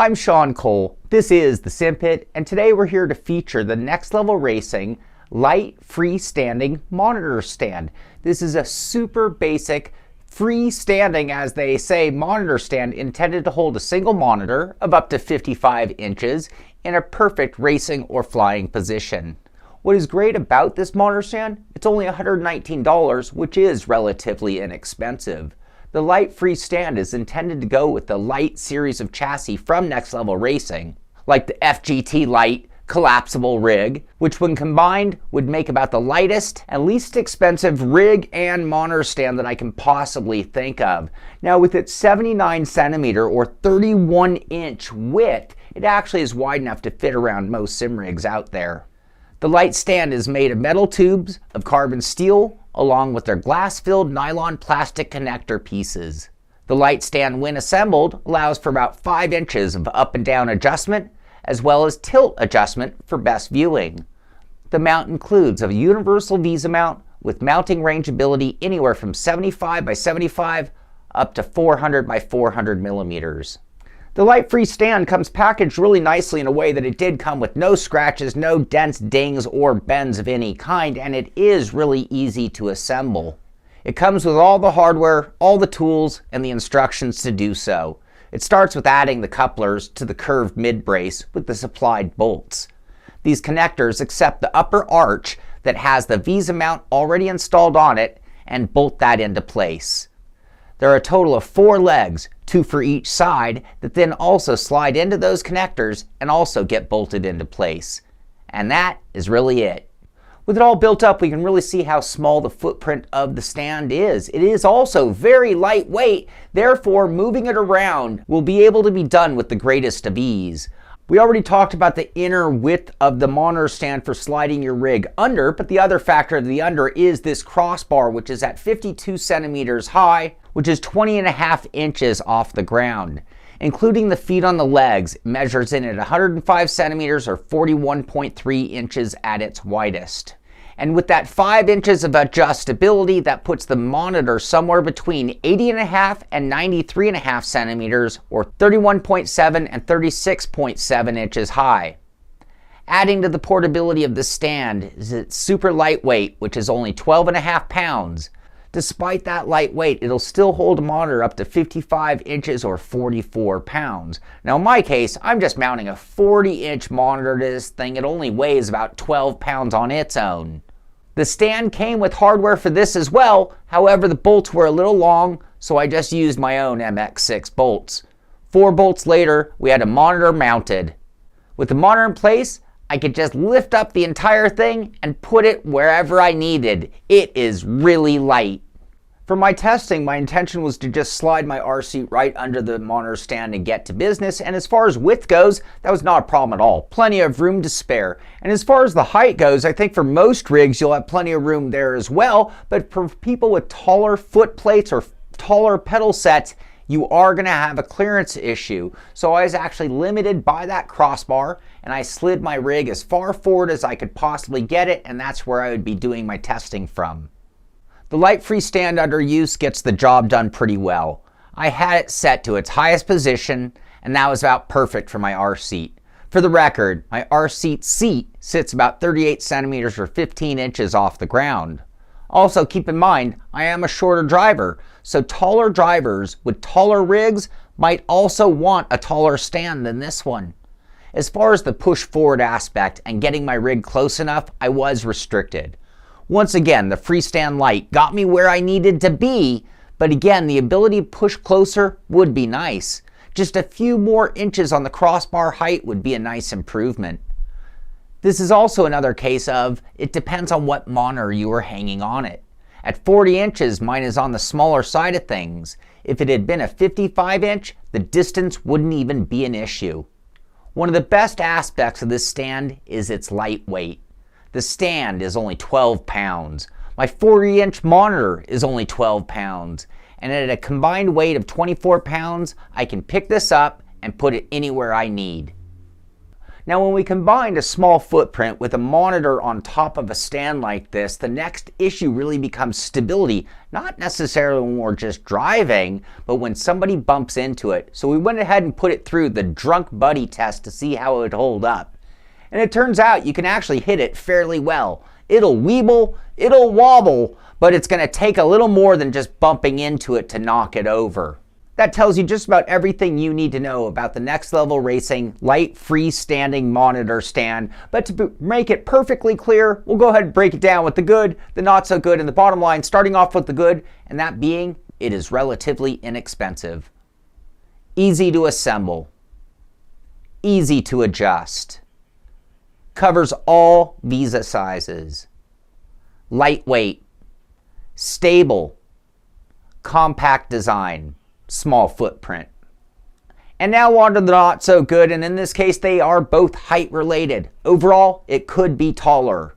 I'm Shaun Cole. This is the Simpit, and today we're here to feature the Next Level Racing Light Free Standing Monitor Stand. This is a super basic, freestanding, as they say, monitor stand intended to hold a single monitor of up to 55 inches in a perfect racing or flying position. What is great about this monitor stand? It's only $119, which is relatively inexpensive. The Light Free Stand is intended to go with the Lite series of chassis from Next Level Racing, like the FGT Lite collapsible rig, which when combined would make about the lightest and least expensive rig and monitor stand that I can possibly think of. Now with its 79 centimeter or 31 inch width, it actually is wide enough to fit around most sim rigs out there. The Lite stand is made of metal tubes of carbon steel along with their glass-filled nylon plastic connector pieces. The Lite stand, when assembled, allows for about 5 inches of up and down adjustment as well as tilt adjustment for best viewing. The mount includes a universal visa mount with mounting range ability anywhere from 75 by 75 up to 400 by 400 millimeters. The Light Free Stand comes packaged really nicely in a way that it did come with no scratches, no dents, dings, or bends of any kind, and it is really easy to assemble. It comes with all the hardware, all the tools, and the instructions to do so. It starts with adding the couplers to the curved mid-brace with the supplied bolts. These connectors accept the upper arch that has the visa mount already installed on it and bolt that into place. There are a total of 4 legs, 2 for each side, that then also slide into those connectors and also get bolted into place. And that is really it. With it all built up, we can really see how small the footprint of the stand is. It is also very lightweight, therefore moving it around will be able to be done with the greatest of ease. We already talked about the inner width of the monitor stand for sliding your rig under, but the other factor of the under is this crossbar, which is at 52 centimeters high, which is 20.5 inches off the ground. Including the feet on the legs, it measures in at 105 centimeters or 41.3 inches at its widest. And with that 5 inches of adjustability, that puts the monitor somewhere between 80.5 and 93.5 centimeters or 31.7 and 36.7 inches high. Adding to the portability of the stand is it's super lightweight, which is only 12.5 pounds. Despite that light weight, it'll still hold a monitor up to 55 inches or 44 pounds. Now in my case, I'm just mounting a 40-inch monitor to this thing. It only weighs about 12 pounds on its own. The stand came with hardware for this as well. However, the bolts were a little long, so I just used my own MX6 bolts. 4 bolts later, we had a monitor mounted. With the monitor in place, I could just lift up the entire thing and put it wherever I needed. It is really light. For my testing, my intention was to just slide my R seat right under the monitor stand and get to business, and as far as width goes, that was not a problem at all. Plenty of room to spare. And as far as the height goes, I think for most rigs you'll have plenty of room there as well, but for people with taller foot plates or taller pedal sets, you are going to have a clearance issue. So I was actually limited by that crossbar, and I slid my rig as far forward as I could possibly get it, and that's where I would be doing my testing from. The Light Free Stand under use gets the job done pretty well. I had it set to its highest position, and that was about perfect for my R seat. For the record, my R seat sits about 38 centimeters or 15 inches off the ground. Also, keep in mind, I am a shorter driver, so taller drivers with taller rigs might also want a taller stand than this one. As far as the push forward aspect and getting my rig close enough, I was restricted. Once again, the Freestand Lite got me where I needed to be, but again, the ability to push closer would be nice. Just a few more inches on the crossbar height would be a nice improvement. This is also another case of it depends on what monitor you are hanging on it. At 40 inches, mine is on the smaller side of things. If it had been a 55 inch, the distance wouldn't even be an issue. One of the best aspects of this stand is its lightweight. The stand is only 12 pounds. My 40-inch monitor is only 12 pounds. And at a combined weight of 24 pounds, I can pick this up and put it anywhere I need. Now, when we combine a small footprint with a monitor on top of a stand like this, the next issue really becomes stability, not necessarily when we're just driving, but when somebody bumps into it. So we went ahead and put it through the drunk buddy test to see how it would hold up. And it turns out you can actually hit it fairly well. It'll weeble, it'll wobble, but it's going to take a little more than just bumping into it to knock it over. That tells you just about everything you need to know about the Next Level Racing Lite Free Standing Monitor Stand. But to make it perfectly clear, we'll go ahead and break it down with the good, the not so good, and the bottom line, starting off with the good, and that being, it is relatively inexpensive. Easy to assemble. Easy to adjust. Covers all visa sizes. Lightweight. Stable. Compact design. Small footprint. And now on to the not so good, and in this case they are both height related. Overall, it could be taller.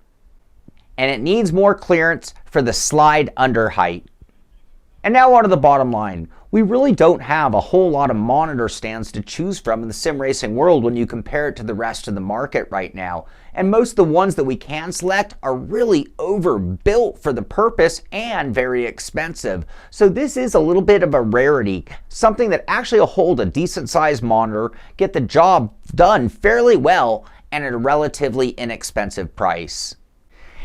And it needs more clearance for the slide under height. And now on to the bottom line. We really don't have a whole lot of monitor stands to choose from in the sim racing world when you compare it to the rest of the market right now. And most of the ones that we can select are really overbuilt for the purpose and very expensive. So this is a little bit of a rarity, something that actually will hold a decent sized monitor, get the job done fairly well, and at a relatively inexpensive price.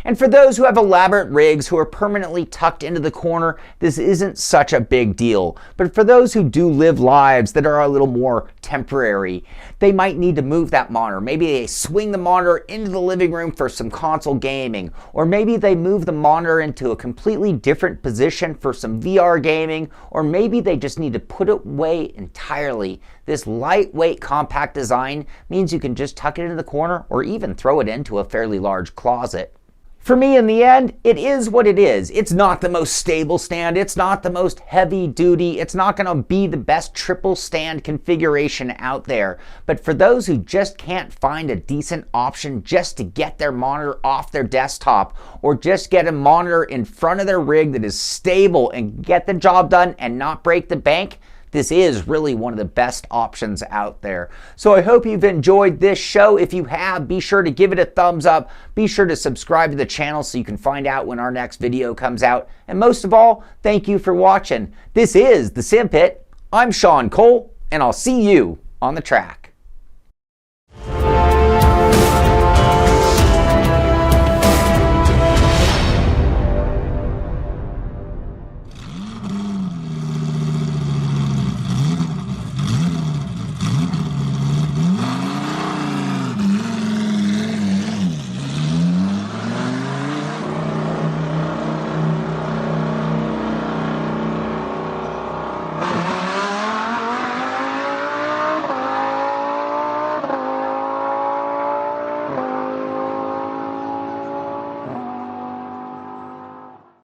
And for those who have elaborate rigs who are permanently tucked into the corner, this isn't such a big deal. But for those who do live lives that are a little more temporary, they might need to move that monitor. Maybe they swing the monitor into the living room for some console gaming, or maybe they move the monitor into a completely different position for some VR gaming, or maybe they just need to put it away entirely. This lightweight compact design means you can just tuck it into the corner or even throw it into a fairly large closet. For me, in the end, it is what it is. It's not the most stable stand. It's not the most heavy duty. It's not going to be the best triple stand configuration out there. But for those who just can't find a decent option just to get their monitor off their desktop, or just get a monitor in front of their rig that is stable and get the job done and not break the bank, this is really one of the best options out there. So I hope you've enjoyed this show. If you have, be sure to give it a thumbs up. Be sure to subscribe to the channel so you can find out when our next video comes out. And most of all, thank you for watching. This is the Simpit. I'm Shaun Cole, and I'll see you on the track.